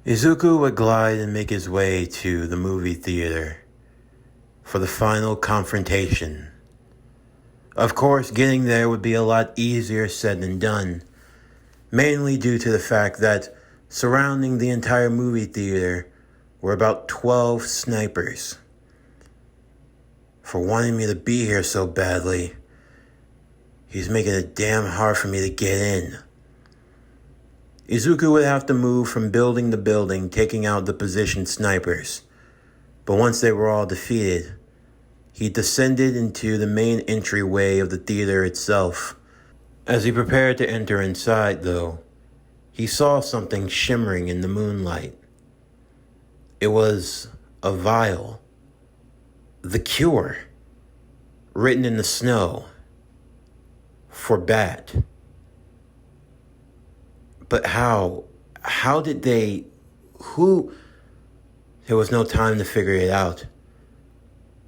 Izuku would glide and make his way to the movie theater for the final confrontation. Of course, getting there would be a lot easier said than done, mainly due to the fact that surrounding the entire movie theater were about 12 snipers. For wanting me to be here so badly, he's making it damn hard for me to get in. Izuku would have to move from building to building, taking out the positioned snipers. But once they were all defeated, he descended into the main entryway of the theater itself. As he prepared to enter inside, though, he saw something shimmering in the moonlight. It was a vial. The cure, written in the snow, for Bat. But how? How did they... Who? There was no time to figure it out.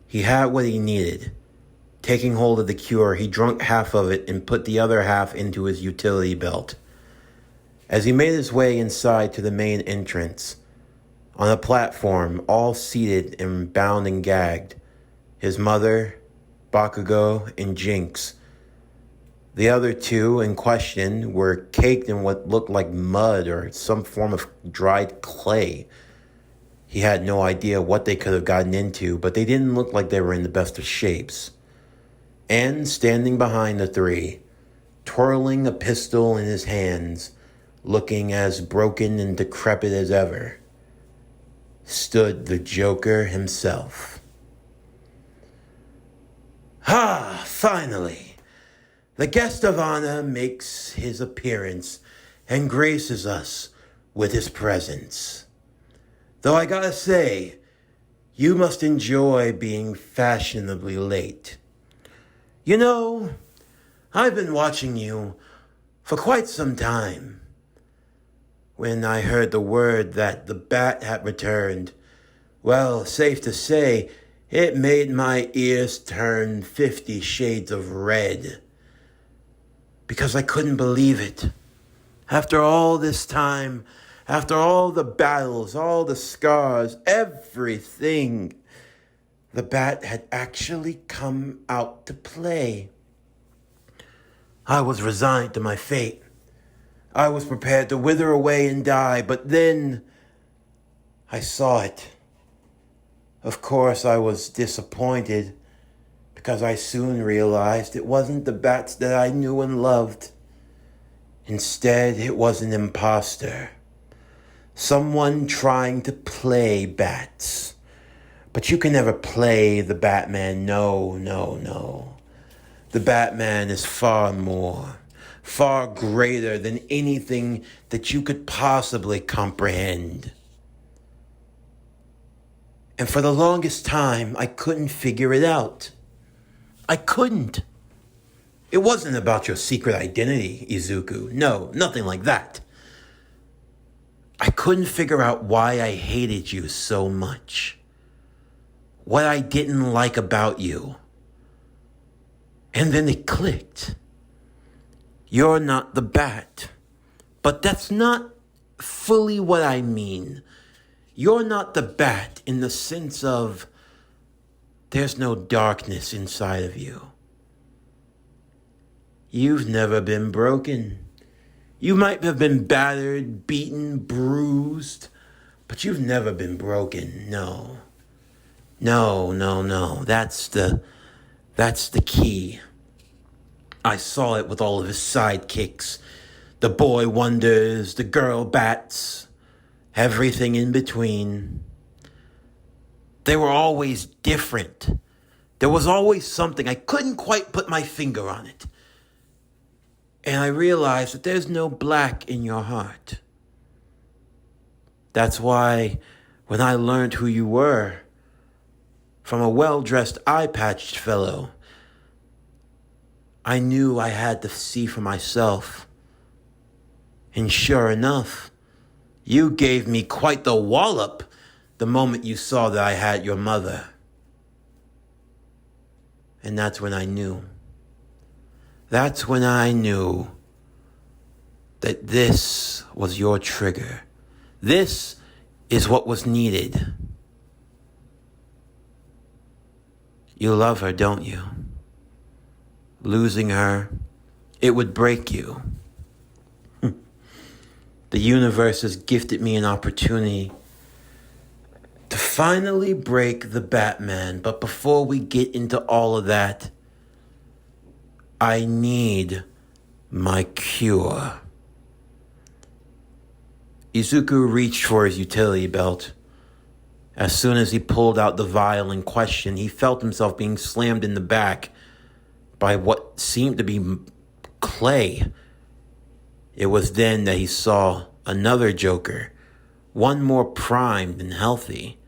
He had what he needed. Taking hold of the cure, he drank half of it and put the other half into his utility belt. As he made his way inside to the main entrance, on a platform, all seated and bound and gagged, his mother, Bakugo, and Jinx. The other two in question were caked in what looked like mud or some form of dried clay. He had no idea what they could have gotten into, but they didn't look like they were in the best of shapes. And standing behind the three, twirling a pistol in his hands, looking as broken and decrepit as ever, stood the Joker himself. Ha! Finally! The guest of honor makes his appearance and graces us with his presence. Though I gotta say, you must enjoy being fashionably late. You know, I've been watching you for quite some time. When I heard the word that the bat had returned, well, safe to say, it made my ears turn 50 shades of red. Because I couldn't believe it. After all this time, after all the battles, all the scars, everything, the bat had actually come out to play. I was resigned to my fate. I was prepared to wither away and die, but then I saw it. Of course, I was disappointed, because I soon realized it wasn't the bats that I knew and loved. Instead, it was an imposter. Someone trying to play bats. But you can never play the Batman. No. The Batman is far more, far greater than anything that you could possibly comprehend. And for the longest time, I couldn't figure it out. I couldn't. It wasn't about your secret identity, Izuku. No, nothing like that. I couldn't figure out why I hated you so much. What I didn't like about you. And then it clicked. You're not the bat. But that's not fully what I mean. You're not the bat in the sense of there's no darkness inside of you. You've never been broken. You might have been battered, beaten, bruised, but you've never been broken. No. That's the key. I saw it with all of his sidekicks. The boy wonders, the girl bats, everything in between. They were always different. There was always something. I couldn't quite put my finger on it. And I realized that there's no black in your heart. That's why when I learned who you were, from a well-dressed eye-patched fellow, I knew I had to see for myself. And sure enough, you gave me quite the wallop the moment you saw that I had your mother. And that's when I knew. That's when I knew that this was your trigger. This is what was needed. You love her, don't you? Losing her, it would break you. The universe has gifted me an opportunity to finally break the Batman. But before we get into all of that, I need my cure. Izuku reached for his utility belt. As soon as he pulled out the vial in question, he felt himself being slammed in the back by what seemed to be clay. It was then that he saw another Joker, one more primed and healthy.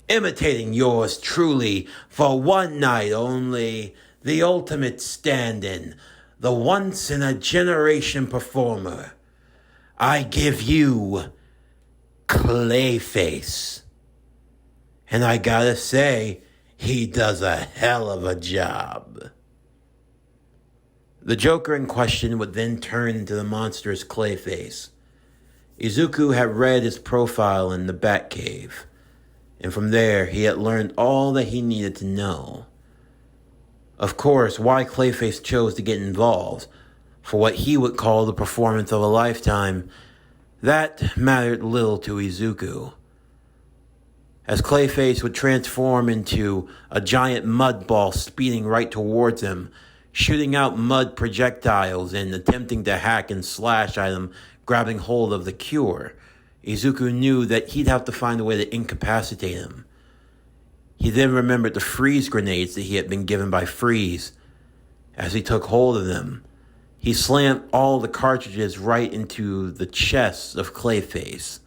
Imitating yours truly for one night only, the ultimate stand-in, the once-in-a-generation performer. I give you Clayface. And I gotta say, he does a hell of a job. The Joker in question would then turn into the monstrous Clayface. Izuku had read his profile in the Batcave, and from there he had learned all that he needed to know. Of course, why Clayface chose to get involved, for what he would call the performance of a lifetime, that mattered little to Izuku. As Clayface would transform into a giant mud ball speeding right towards him, shooting out mud projectiles and attempting to hack and slash at him, grabbing hold of the cure, Izuku knew that he'd have to find a way to incapacitate him. He then remembered the freeze grenades that he had been given by Freeze. As he took hold of them, he slammed all the cartridges right into the chest of Clayface.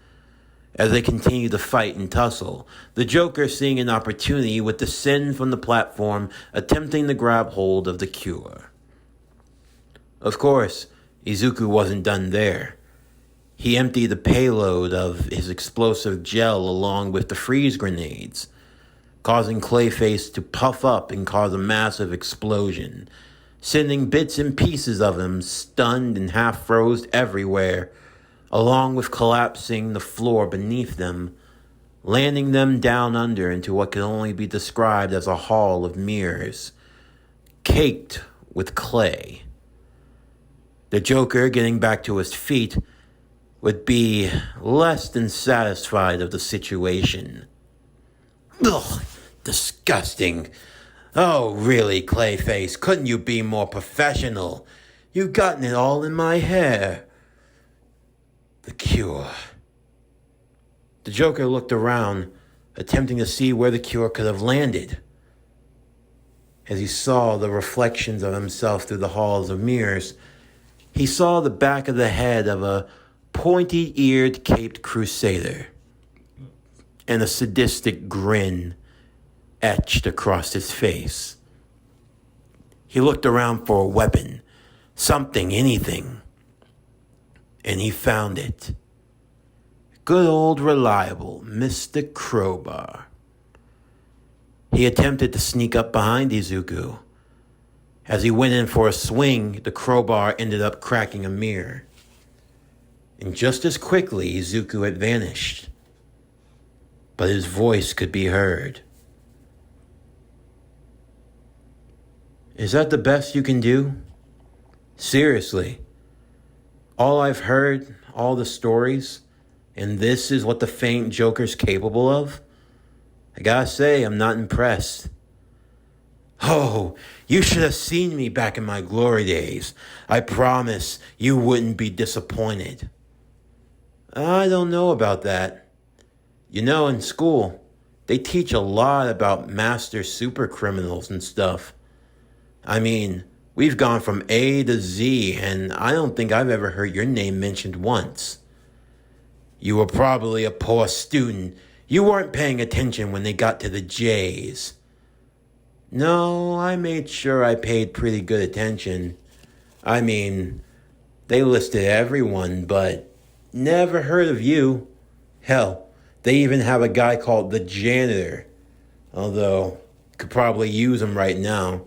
As they continued to fight and tussle, the Joker, seeing an opportunity, would descend from the platform, attempting to grab hold of the cure. Of course, Izuku wasn't done there. He emptied the payload of his explosive gel along with the freeze grenades, causing Clayface to puff up and cause a massive explosion, sending bits and pieces of him stunned and half-froze everywhere, along with collapsing the floor beneath them, landing them down under into what could only be described as a hall of mirrors, caked with clay. The Joker, getting back to his feet, would be less than satisfied of the situation. Ugh, disgusting. Oh, really, Clayface, couldn't you be more professional? You've gotten it all in my hair. The cure. The Joker looked around, attempting to see where the cure could have landed. As he saw the reflections of himself through the halls of mirrors, he saw the back of the head of a pointy-eared caped crusader, and a sadistic grin etched across his face. He looked around for a weapon, something, anything, and he found it. Good old reliable Mr. Crowbar. He attempted to sneak up behind Izuku. As he went in for a swing, the crowbar ended up cracking a mirror. And just as quickly, Izuku had vanished. But his voice could be heard. Is that the best you can do? Seriously. All I've heard, all the stories, and this is what the faint Joker's capable of? I gotta say, I'm not impressed. Oh, you should have seen me back in my glory days. I promise you wouldn't be disappointed. I don't know about that. You know, in school, they teach a lot about master super criminals and stuff. I mean, we've gone from A to Z, and I don't think I've ever heard your name mentioned once. You were probably a poor student. You weren't paying attention when they got to the J's. No, I made sure I paid pretty good attention. I mean, they listed everyone, but never heard of you. Hell, they even have a guy called the Janitor. Although, could probably use him right now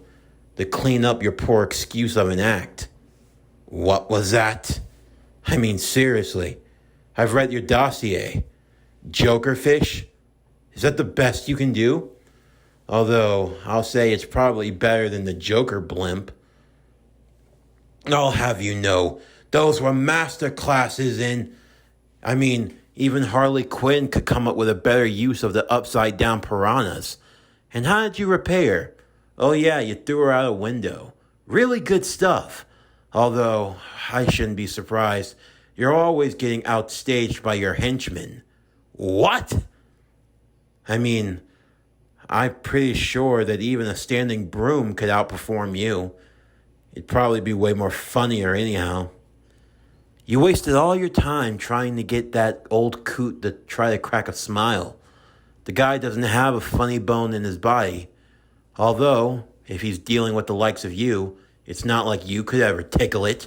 to clean up your poor excuse of an act. What was that? I mean, seriously, I've read your dossier. Jokerfish? Is that the best you can do? Although, I'll say it's probably better than the Joker blimp. I'll have you know, those were master classes in... even Harley Quinn could come up with a better use of the upside-down piranhas. And how did you repair? Oh yeah, you threw her out a window. Really good stuff. Although, I shouldn't be surprised. You're always getting outstaged by your henchmen. What? I'm pretty sure that even a standing broom could outperform you. It'd probably be way more funnier anyhow. You wasted all your time trying to get that old coot to try to crack a smile. The guy doesn't have a funny bone in his body. Although, if he's dealing with the likes of you, it's not like you could ever tickle it.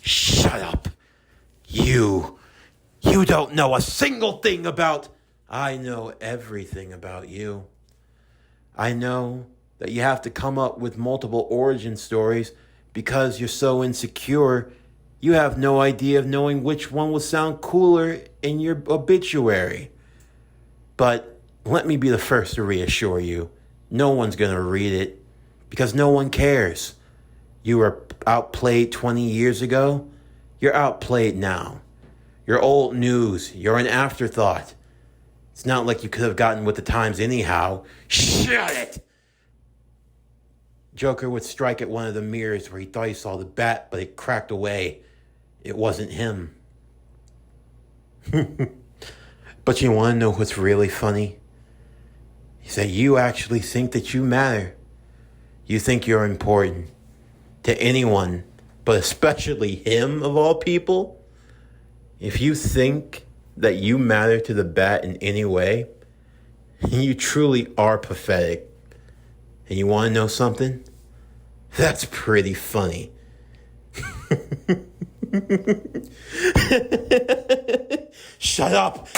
Shut up. You don't know a single thing about... I know everything about you. I know that you have to come up with multiple origin stories because you're so insecure, you have no idea of knowing which one will sound cooler in your obituary. But let me be the first to reassure you, no one's going to read it because no one cares. You were outplayed 20 years ago. You're outplayed now. You're old news. You're an afterthought. It's not like you could have gotten with the times anyhow. Shut it! Joker would strike at one of the mirrors where he thought he saw the bat, but it cracked away. It wasn't him. But you want to know what's really funny? Is that you actually think that you matter. You think you're important to anyone, but especially him of all people. If you think that you matter to the bat in any way, you truly are pathetic. And you want to know something? That's pretty funny. Shut up.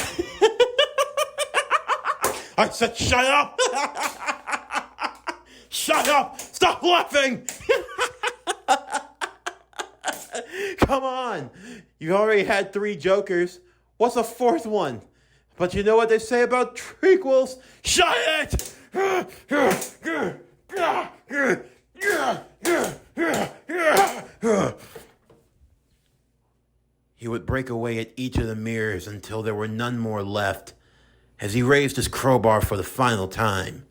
I said shut up. Shut up. Stop laughing. Come on. You already had 3 Jokers. What's a 4th one? But you know what they say about trequels? Shut it! He would break away at each of the mirrors until there were none more left. As he raised his crowbar for the final time,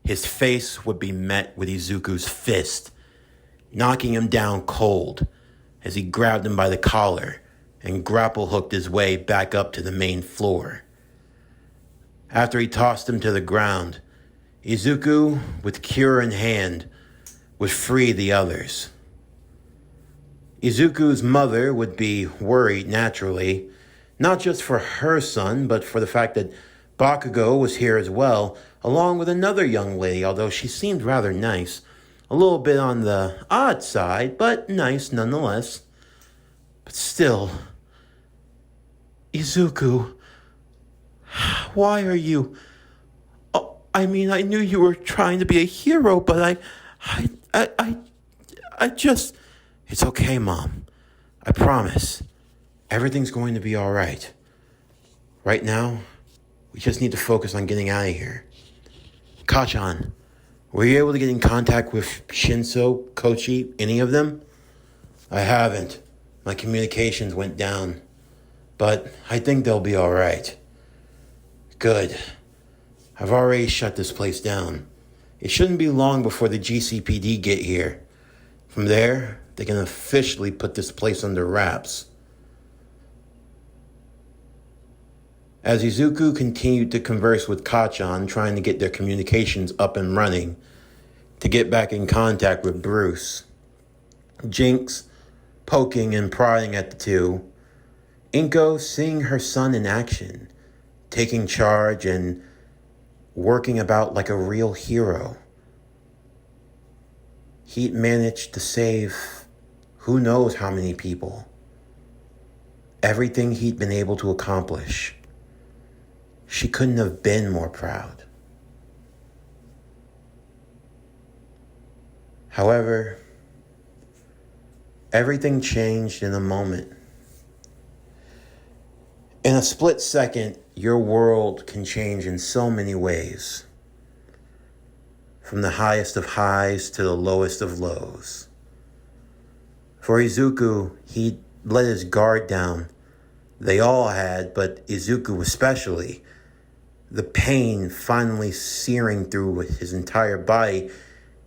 his face would be met with Izuku's fist, knocking him down cold as he grabbed him by the collar and grapple-hooked his way back up to the main floor. After he tossed him to the ground, Izuku, with cure in hand, would free the others. Izuku's mother would be worried, naturally, not just for her son, but for the fact that Bakugo was here as well, along with another young lady, although she seemed rather nice. A little bit on the odd side, but nice nonetheless. But still, Izuku, why are you... Oh, I knew you were trying to be a hero, but I just... It's okay, Mom. I promise. Everything's going to be all right. Right now, we just need to focus on getting out of here. Kachan, were you able to get in contact with Shinso, Kochi, any of them? I haven't. My communications went down. But I think they'll be all right. Good. I've already shut this place down. It shouldn't be long before the GCPD get here. From there, they can officially put this place under wraps. As Izuku continued to converse with Kachan, trying to get their communications up and running, to get back in contact with Bruce, Jinx poking and prodding at the two, Inko seeing her son in action, taking charge and working about like a real hero. He'd managed to save who knows how many people. Everything he'd been able to accomplish. She couldn't have been more proud. However, everything changed in a moment. In a split second, your world can change in so many ways. From the highest of highs to the lowest of lows. For Izuku, he let his guard down. They all had, but Izuku especially. The pain finally searing through his entire body.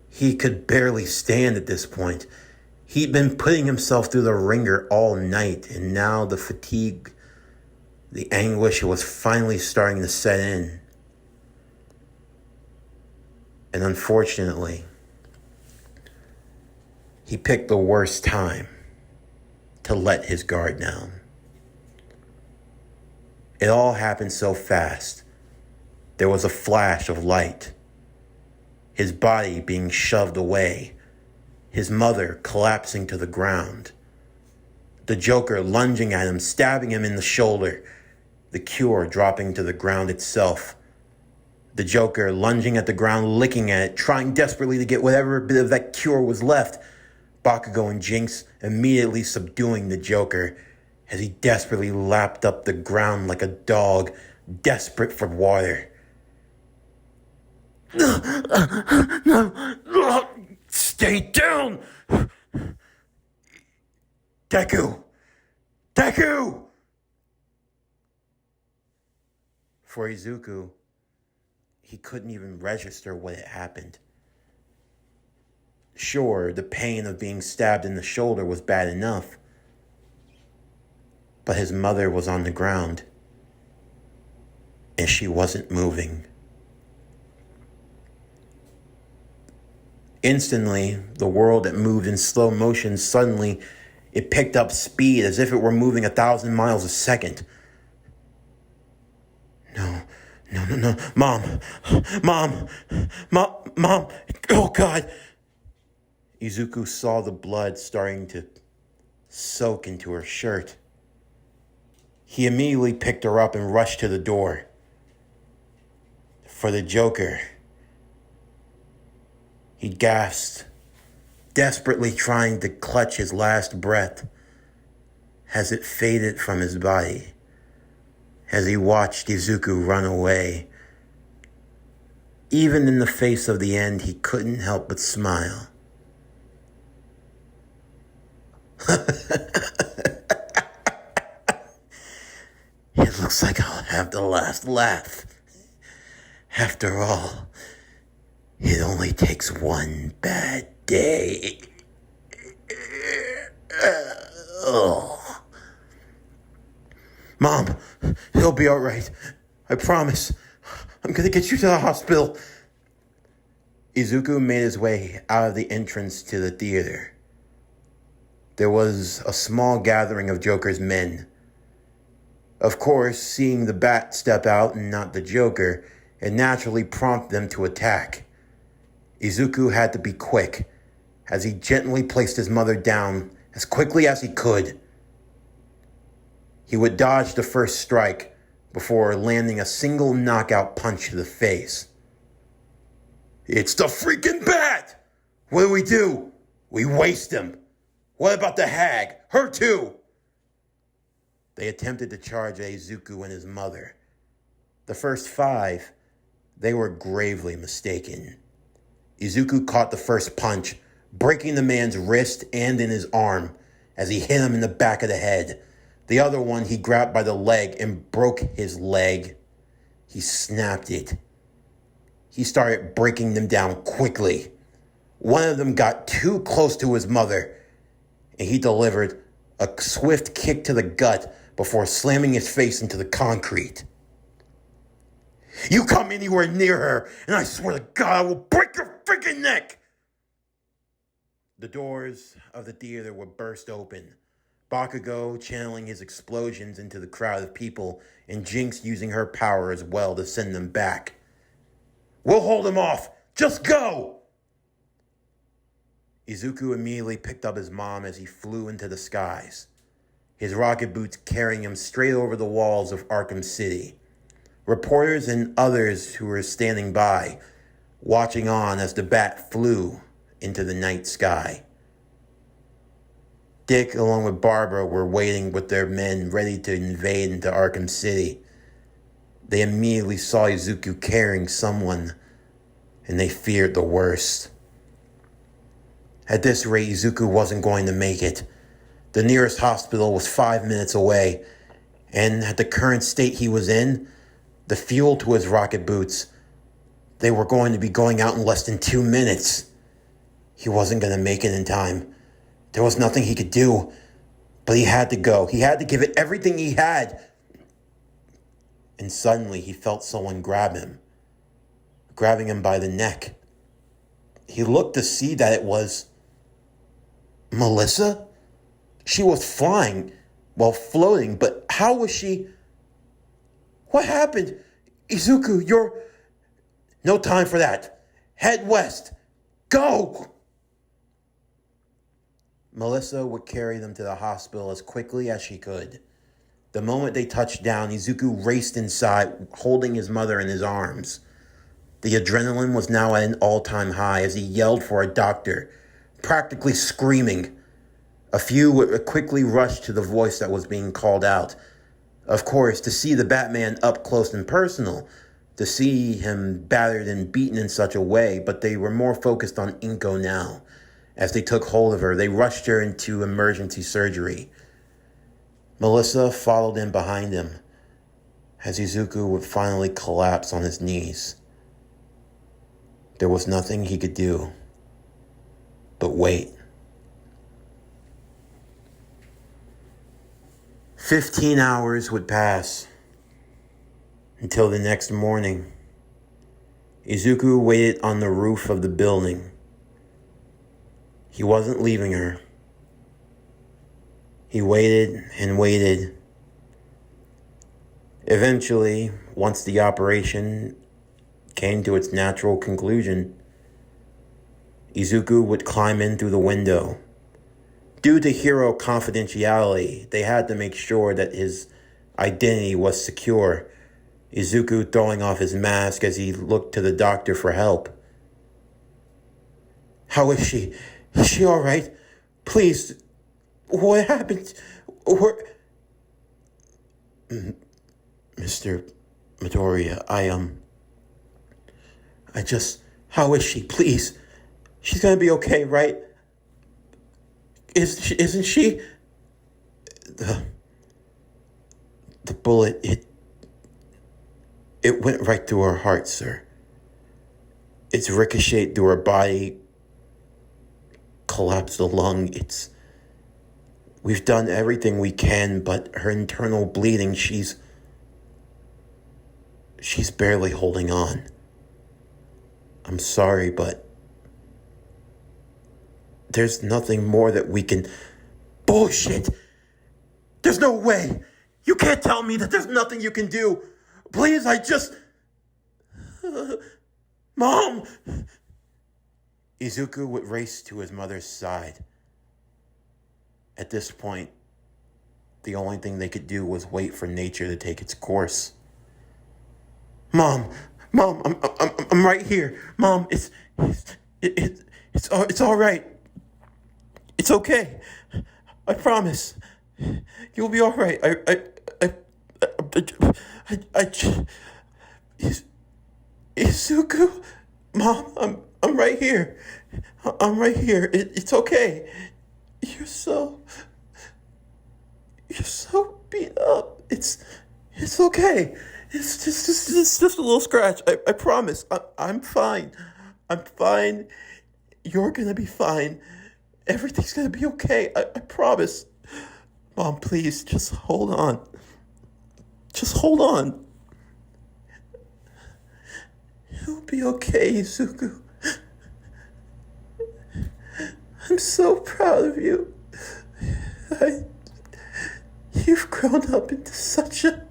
He could barely stand at this point. He'd been putting himself through the ringer all night, and now the fatigue, the anguish was finally starting to set in. And unfortunately, he picked the worst time to let his guard down. It all happened so fast. There was a flash of light. His body being shoved away. His mother collapsing to the ground. The Joker lunging at him, stabbing him in the shoulder. The cure dropping to the ground itself. The Joker lunging at the ground, licking at it, trying desperately to get whatever bit of that cure was left. Bakugo and Jinx immediately subduing the Joker as he desperately lapped up the ground like a dog, desperate for water. No, stay down! Deku! For Izuku, he couldn't even register what had happened. Sure, the pain of being stabbed in the shoulder was bad enough, but his mother was on the ground, and she wasn't moving. Instantly, the world that moved in slow motion, suddenly, it picked up speed as if it were moving 1,000 miles a second. No. Mom, oh God. Izuku saw the blood starting to soak into her shirt. He immediately picked her up and rushed to the door. For the Joker, he gasped, desperately trying to clutch his last breath as it faded from his body, as he watched Izuku run away. Even in the face of the end, he couldn't help but smile. It looks like I'll have the last laugh. After all, it only takes one bad day. Oh. Mom, he'll be all right. I promise. I'm gonna get you to the hospital. Izuku made his way out of the entrance to the theater. There was a small gathering of Joker's men. Of course, seeing the Bat step out and not the Joker, it naturally prompted them to attack. Izuku had to be quick, as he gently placed his mother down as quickly as he could. He would dodge the first strike before landing a single knockout punch to the face. It's the freaking Bat! What do? We waste him. What about the hag? Her too! They attempted to charge Izuku and his mother. The first 5, they were gravely mistaken. Izuku caught the first punch, breaking the man's wrist and in his arm as he hit him in the back of the head. The other one he grabbed by the leg and broke his leg. He snapped it. He started breaking them down quickly. One of them got too close to his mother, and he delivered a swift kick to the gut before slamming his face into the concrete. You come anywhere near her, and I swear to God, I will break your freaking neck! The doors of the theater were burst open. Bakugo channeling his explosions into the crowd of people, and Jinx using her power as well to send them back. We'll hold them off! Just go! Izuku immediately picked up his mom as he flew into the skies, his rocket boots carrying him straight over the walls of Arkham City. Reporters and others who were standing by, watching on as the Bat flew into the night sky. Dick, along with Barbara, were waiting with their men ready to invade into Arkham City. They immediately saw Izuku carrying someone, and they feared the worst. At this rate, Izuku wasn't going to make it. The nearest hospital was 5 minutes away, and at the current state he was in, the fuel to his rocket boots, they were going to be going out in less than 2 minutes. He wasn't going to make it in time. There was nothing he could do, but he had to go. He had to give it everything he had. And suddenly he felt someone grabbing him by the neck. He looked to see that it was Melissa. She was flying, floating, but how was she? What happened? Izuku, you're... No time for that. Head west. Go! Melissa would carry them to the hospital as quickly as she could. The moment they touched down, Izuku raced inside, holding his mother in his arms. The adrenaline was now at an all-time high as he yelled for a doctor, practically screaming. A few would quickly rush to the voice that was being called out. Of course, to see the Batman up close and personal, to see him battered and beaten in such a way, but they were more focused on Inko now. As they took hold of her, they rushed her into emergency surgery. Melissa followed in behind him as Izuku would finally collapse on his knees. There was nothing he could do but wait. 15 hours would pass until the next morning. Izuku waited on the roof of the building. He wasn't leaving her. He waited and waited. Eventually, once the operation came to its natural conclusion, Izuku would climb in through the window. Due to hero confidentiality, they had to make sure that his identity was secure. Izuku throwing off his mask as he looked to the doctor for help. How is she? Is she all right? Please, what happened? Mr. Midoriya, how is she? Please. She's gonna be okay, right? Isn't she? The bullet, it went right through her heart, sir. It's ricocheted through her body, collapsed the lung. We've done everything we can, but her internal bleeding, she's barely holding on. I'm sorry, but there's nothing more that we can... Bullshit! There's no way! You can't tell me that there's nothing you can do! Please, Mom! Izuku would race to his mother's side. At this point, the only thing they could do was wait for nature to take its course. Mom, I'm right here. Mom, it's all right. It's okay. I promise. You'll be all right. Izuku, Mom, I'm right here. I'm right here. It's okay. You're so beat up. It's okay. It's just a little scratch. I promise. I'm fine. I'm fine. You're gonna be fine. Everything's gonna be okay. I promise. Mom, please, just hold on. Just hold on. You'll be okay, Izuku. I'm so proud of you. You've grown up into such a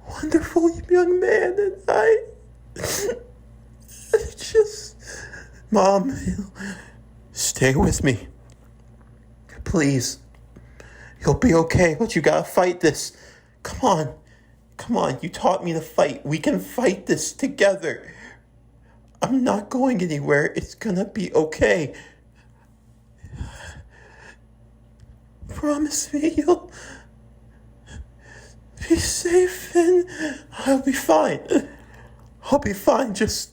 wonderful young man, and Mom, stay with me. Please. You'll be okay, but you gotta fight this. Come on, you taught me to fight. We can fight this together. I'm not going anywhere. It's gonna be okay. Promise me you'll be safe and I'll be fine. I'll be fine. Just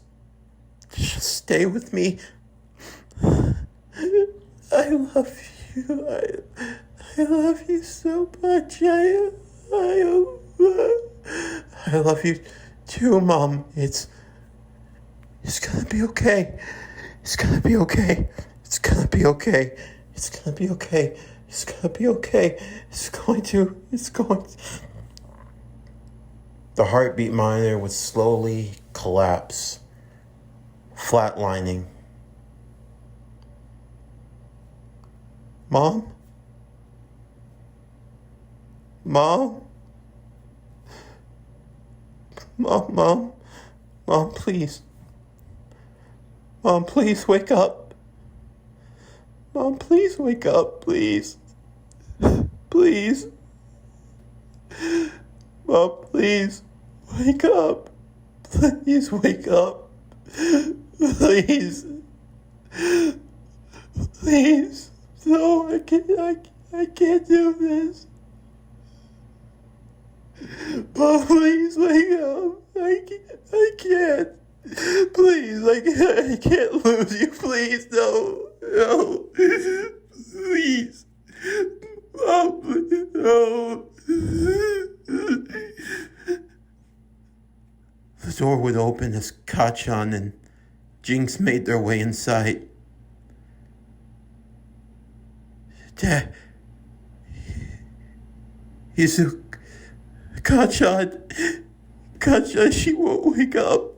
stay with me. I love you. I love you so much. I love you too, Mom. It's gonna be okay. It's gonna be okay. It's gonna be okay. It's gonna be okay. It's gonna be okay. It's going to. The heartbeat monitor would slowly collapse, flatlining. Mom? Mom? Mom, please. Mom, please wake up. Mom, please wake up, please. Please. Mom, please wake up. Please wake up. Please. Please. No, I can't do this. Mom, please wake up. I can't. Please, I can't lose you. Please, no. Please. Mom, no. The door would open as Kachan and Jinx made their way inside. Dad. Kachan, she won't wake up.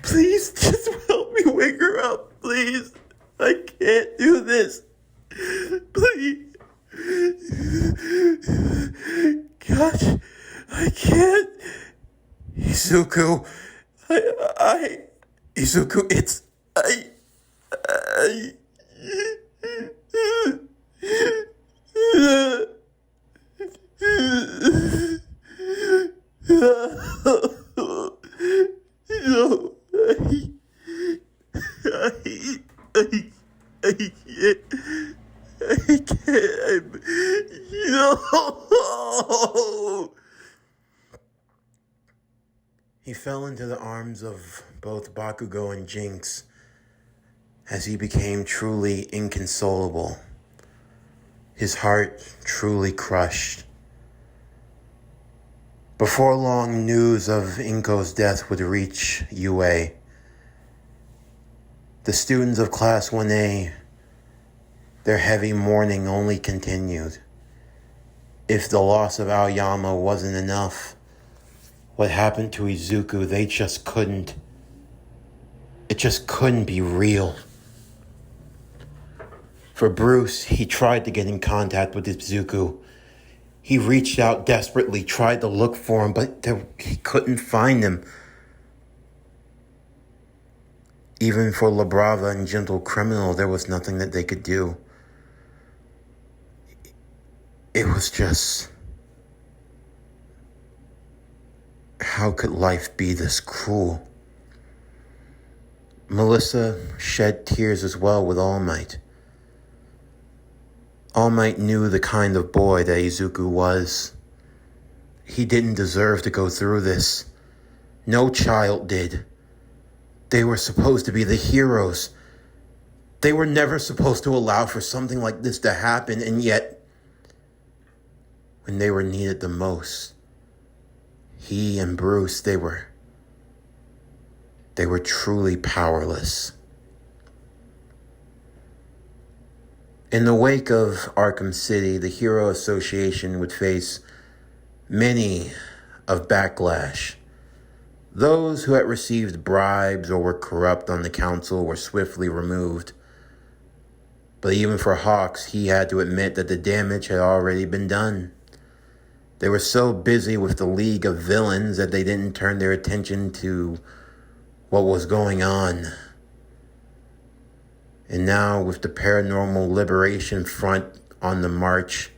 Please, just help me wake her up, please. I can't do this. Please. Gosh, I can't. Izuku, Izuku, it's, He fell into the arms of both Bakugo and Jinx as he became truly inconsolable, his heart truly crushed. Before long, news of Inko's death would reach UA. The students of Class 1A, their heavy mourning only continued. If the loss of Aoyama wasn't enough, what happened to Izuku, it just couldn't be real. For Bruce, he tried to get in contact with Izuku. He reached out desperately, tried to look for him, but he couldn't find him. Even for La Brava and Gentle Criminal, there was nothing that they could do. It was just... how could life be this cruel? Melissa shed tears as well with All Might. All Might knew the kind of boy that Izuku was. He didn't deserve to go through this. No child did. They were supposed to be the heroes. They were never supposed to allow for something like this to happen, and yet, when they were needed the most, he and Bruce, they were truly powerless. In the wake of Arkham City, the Hero Association would face many of backlash. Those who had received bribes or were corrupt on the council were swiftly removed. But even for Hawks, he had to admit that the damage had already been done. They were so busy with the League of Villains that they didn't turn their attention to what was going on. And now, with the Paranormal Liberation Front on the march,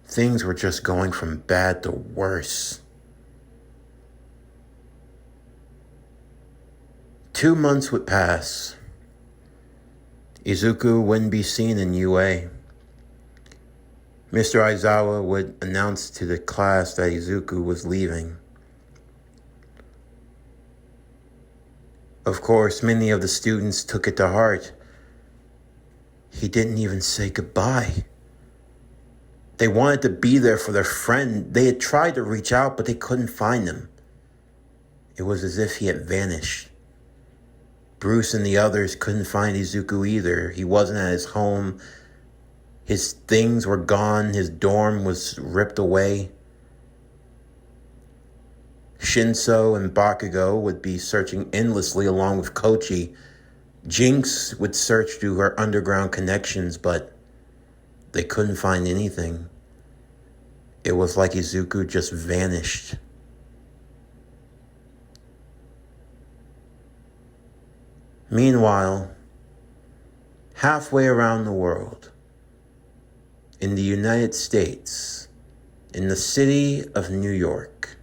things were just going from bad to worse. 2 months would pass. Izuku wouldn't be seen in UA. Mr. Aizawa would announce to the class that Izuku was leaving. Of course, many of the students took it to heart. He didn't even say goodbye. They wanted to be there for their friend. They had tried to reach out, but they couldn't find him. It was as if he had vanished. Bruce and the others couldn't find Izuku either. He wasn't at his home. His things were gone. His dorm was ripped away. Shinso and Bakugo would be searching endlessly along with Kochi. Jinx would search through her underground connections, but they couldn't find anything. It was like Izuku just vanished. Meanwhile, halfway around the world, in the United States, in the city of New York,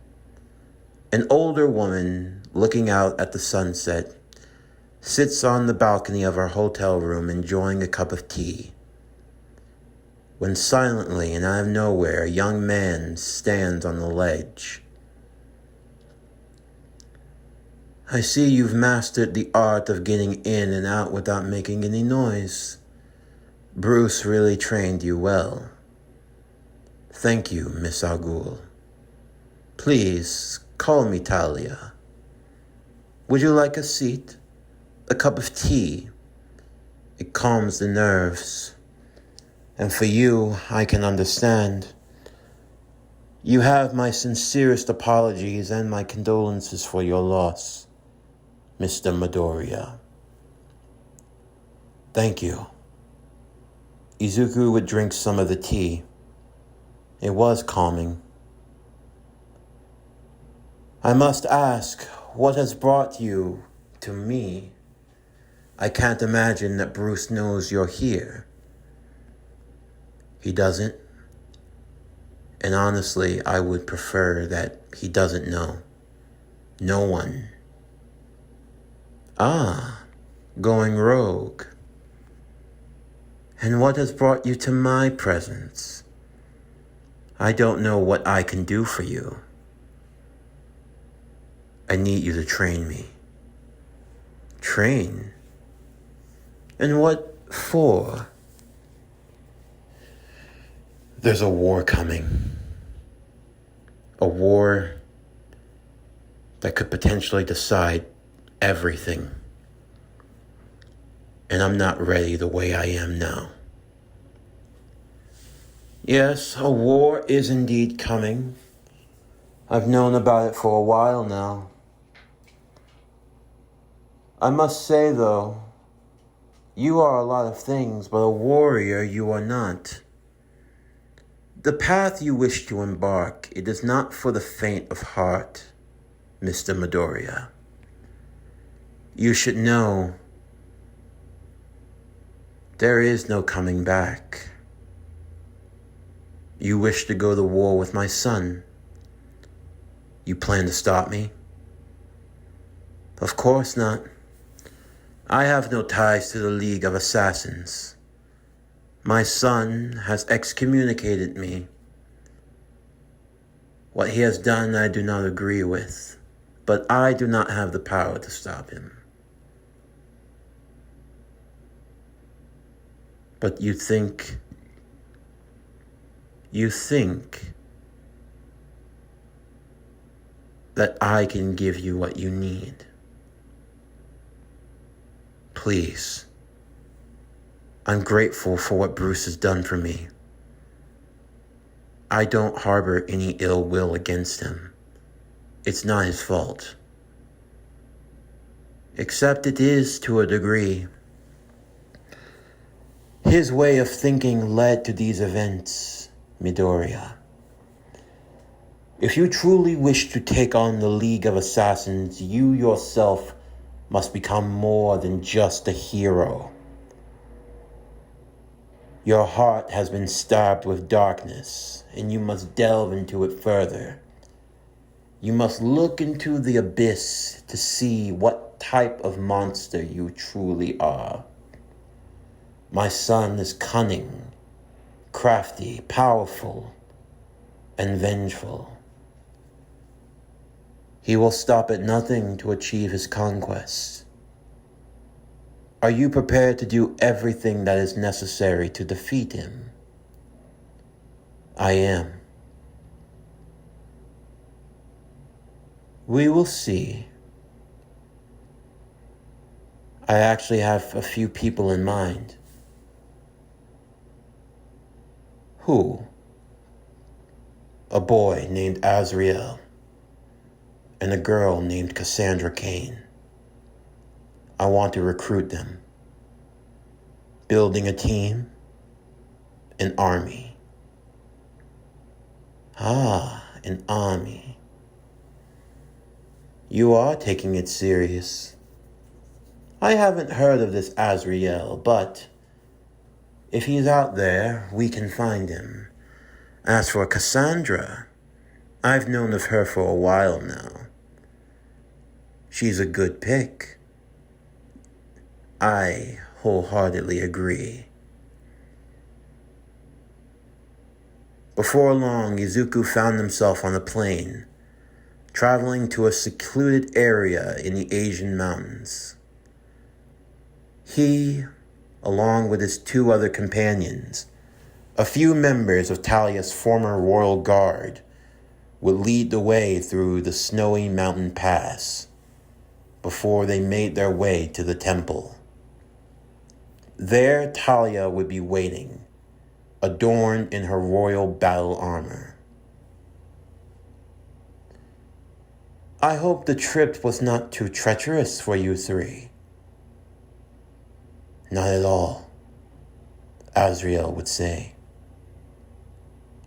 an older woman looking out at the sunset sits on the balcony of her hotel room enjoying a cup of tea, when silently and out of nowhere a young man stands on the ledge. I see you've mastered the art of getting in and out without making any noise. Bruce really trained you well. Thank you, Miss Agul. Please, call me Talia. Would you like a seat? A cup of tea? It calms the nerves. And for you, I can understand. You have my sincerest apologies and my condolences for your loss, Mr. Midoriya. Thank you. Izuku would drink some of the tea. It was calming. I must ask, what has brought you to me? I can't imagine that Bruce knows you're here. He doesn't. And honestly, I would prefer that he doesn't know. No one. Ah, going rogue. And what has brought you to my presence? I don't know what I can do for you. I need you to train me. Train? And what for? There's a war coming. A war that could potentially decide everything. And I'm not ready the way I am now. Yes, a war is indeed coming. I've known about it for a while now. I must say, though, you are a lot of things, but a warrior you are not. The path you wish to embark, it is not for the faint of heart, Mr. Midoriya. You should know there is no coming back. You wish to go to war with my son. You plan to stop me? Of course not. I have no ties to the League of Assassins. My son has excommunicated me. What he has done I do not agree with, but I do not have the power to stop him. But you think that I can give you what you need. Please. I'm grateful for what Bruce has done for me. I don't harbor any ill will against him. It's not his fault. Except it is to a degree. His way of thinking led to these events, Midoriya. If you truly wish to take on the League of Assassins, you yourself must become more than just a hero. Your heart has been stabbed with darkness, and you must delve into it further. You must look into the abyss to see what type of monster you truly are. My son is cunning, crafty, powerful, and vengeful. He will stop at nothing to achieve his conquest. Are you prepared to do everything that is necessary to defeat him? I am. We will see. I actually have a few people in mind. Who? A boy named Azrael and a girl named Cassandra Kane. I want to recruit them. Building a team, an army. An army. You are taking it serious. I haven't heard of this Azrael, but if he's out there, we can find him. As for Cassandra, I've known of her for a while now. She's a good pick. I wholeheartedly agree. Before long, Izuku found himself on a plane, traveling to a secluded area in the Asian mountains. He, along with his two other companions, a few members of Talia's former royal guard, would lead the way through the snowy mountain pass before they made their way to the temple. There, Talia would be waiting, adorned in her royal battle armor. I hope the trip was not too treacherous for you three. Not at all, Azrael would say.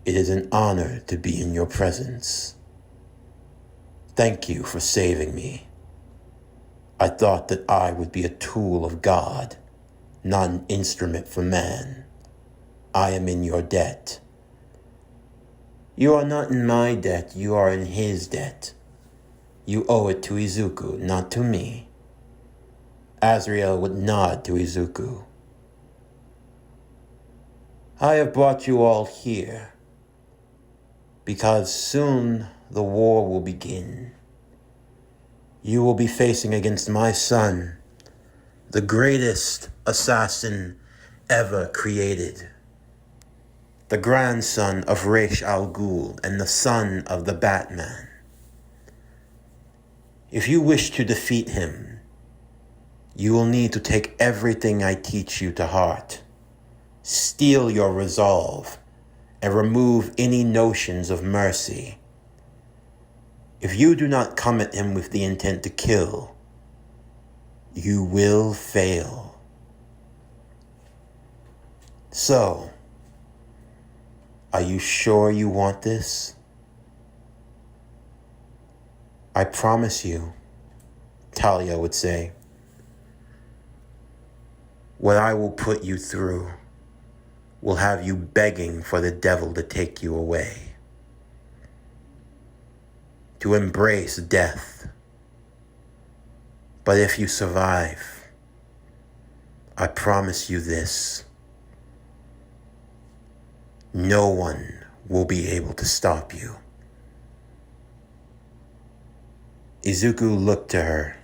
It is an honor to be in your presence. Thank you for saving me. I thought that I would be a tool of God, not an instrument for man. I am in your debt. You are not in my debt, you are in his debt. You owe it to Izuku, not to me. Azrael would nod to Izuku. I have brought you all here because soon the war will begin. You will be facing against my son, the greatest assassin ever created, the grandson of Ra's al Ghul and the son of the Batman. If you wish to defeat him, you will need to take everything I teach you to heart, steel your resolve, and remove any notions of mercy. If you do not come at him with the intent to kill, you will fail. So, are you sure you want this? I promise you, Talia would say, what I will put you through will have you begging for the devil to take you away, to embrace death. But if you survive, I promise you this, no one will be able to stop you. Izuku looked to her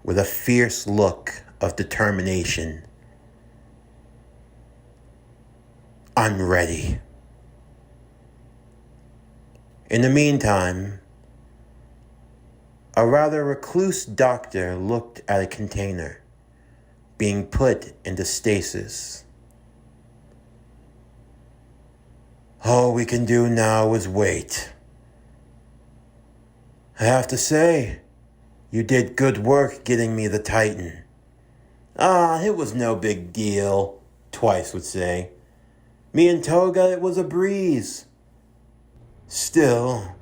with a fierce look of determination. I'm ready. In the meantime, a rather recluse doctor looked at a container being put into stasis. All we can do now is wait. I have to say, you did good work getting me the Titan. It was no big deal, Twice would say. Me and Toga, it was a breeze. Still,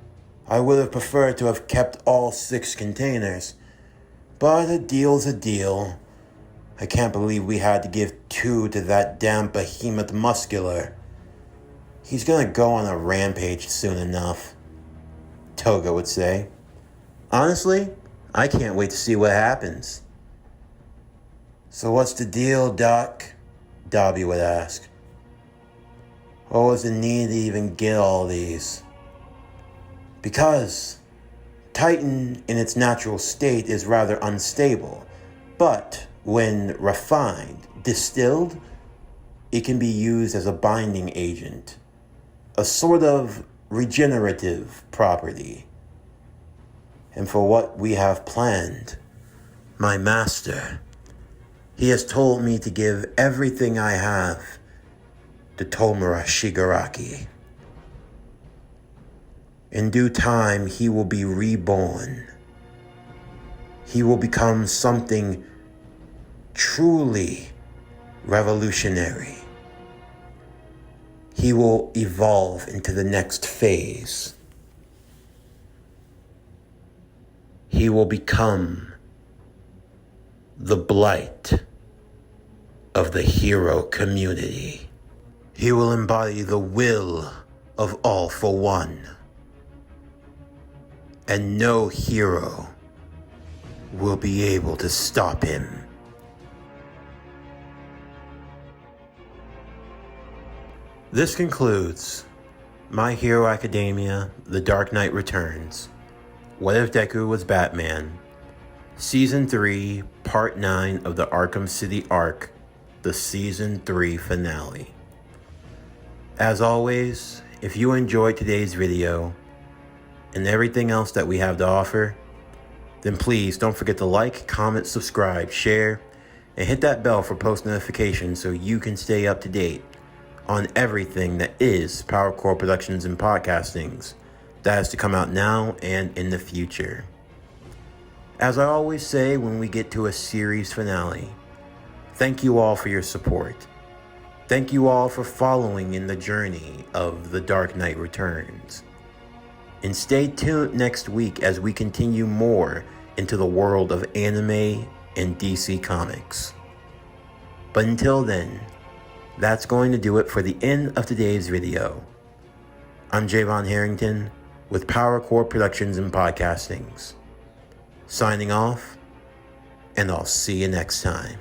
I would have preferred to have kept all 6 containers. But a deal's a deal. I can't believe we had to give 2 to that damn behemoth muscular. He's gonna go on a rampage soon enough, Toga would say. Honestly, I can't wait to see what happens. So what's the deal, Doc? Dobby would ask. What was the need to even get all these? Because Titan in its natural state is rather unstable, but when refined, distilled, it can be used as a binding agent, a sort of regenerative property. And for what we have planned, my master, he has told me to give everything I have to Tomura Shigaraki. In due time, he will be reborn. He will become something truly revolutionary. He will evolve into the next phase. He will become the blight of the hero community. He will embody the will of all for one. And no hero will be able to stop him. This concludes My Hero Academia, The Dark Knight Returns. What If Deku Was Batman? Season 3, Part 9 of the Arkham City arc, the Season 3 finale. As always, if you enjoyed today's video and everything else that we have to offer, then please don't forget to like, comment, subscribe, share, and hit that bell for post notifications so you can stay up to date on everything that is PowerCore Productions and Podcastings that has to come out now and in the future. As I always say when we get to a series finale, thank you all for your support. Thank you all for following in the journey of The Dark Knight Returns. And stay tuned next week as we continue more into the world of anime and DC Comics. But until then, that's going to do it for the end of today's video. I'm Javon Harrington with PowerCore Productions and Podcastings. Signing off, and I'll see you next time.